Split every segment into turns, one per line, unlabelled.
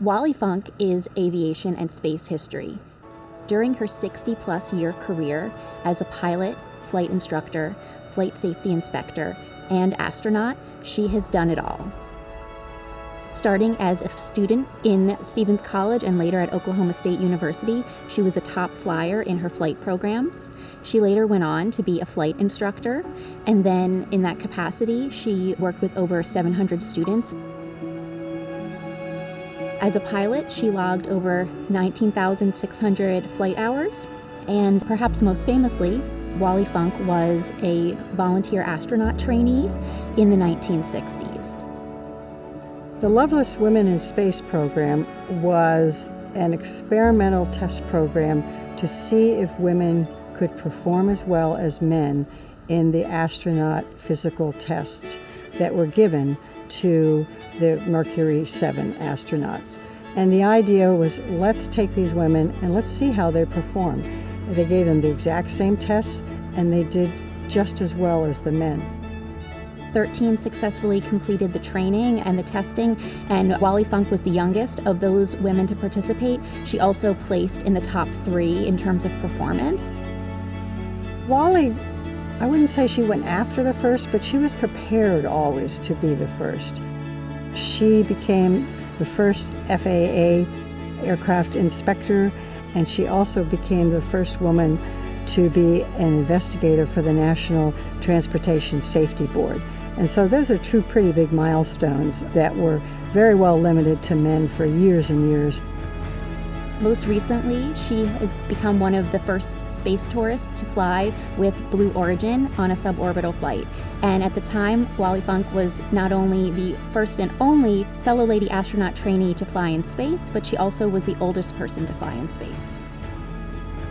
Wally Funk is aviation and space history. During her 60-plus year career as a pilot, flight instructor, flight safety inspector, and astronaut, she has done it all. Starting as a student in Stevens College and later at Oklahoma State University, she was a top flyer in her flight programs. She later went on to be a flight instructor, and then in that capacity, she worked with over 700 students. As a pilot, she logged over 19,600 flight hours, and perhaps most famously, Wally Funk was a volunteer astronaut trainee in the 1960s.
The Loveless Women in Space program was an experimental test program to see if women could perform as well as men in the astronaut physical tests that were given to the Mercury 7 astronauts. And the idea was, let's take these women and let's see how they perform. They gave them the exact same tests, and they did just as well as the men.
13 successfully completed the training and the testing, and Wally Funk was the youngest of those women to participate. She also placed in the top 3 in terms of performance.
Wally, I wouldn't say she went after the first, but she was prepared always to be the first. She became the first FAA aircraft inspector, and she also became the first woman to be an investigator for the National Transportation Safety Board. And so those are two pretty big milestones that were very well limited to men for years and years.
Most recently, she has become one of the first space tourists to fly with Blue Origin on a suborbital flight. And at the time, Wally Funk was not only the first and only fellow lady astronaut trainee to fly in space, but she also was the oldest person to fly in space.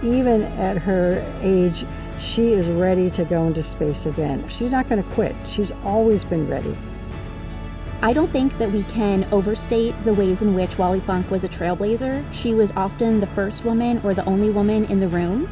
Even at her age, she is ready to go into space again. She's not going to quit. She's always been ready.
I don't think that we can overstate the ways in which Wally Funk was a trailblazer. She was often the first woman or the only woman in the room.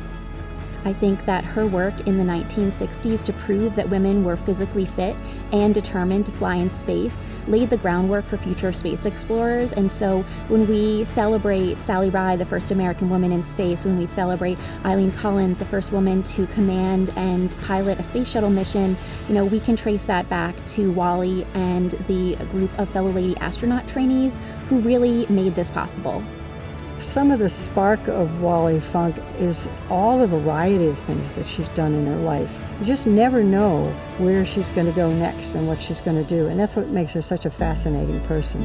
I think that her work in the 1960s to prove that women were physically fit and determined to fly in space laid the groundwork for future space explorers. And so when we celebrate Sally Ride, the first American woman in space, when we celebrate Eileen Collins, the first woman to command and pilot a space shuttle mission, we can trace that back to Wally and the group of fellow lady astronaut trainees who really made this possible.
Some of the spark of Wally Funk is all the variety of things that she's done in her life. You just never know where she's going to go next and what she's going to do, and that's what makes her such a fascinating person.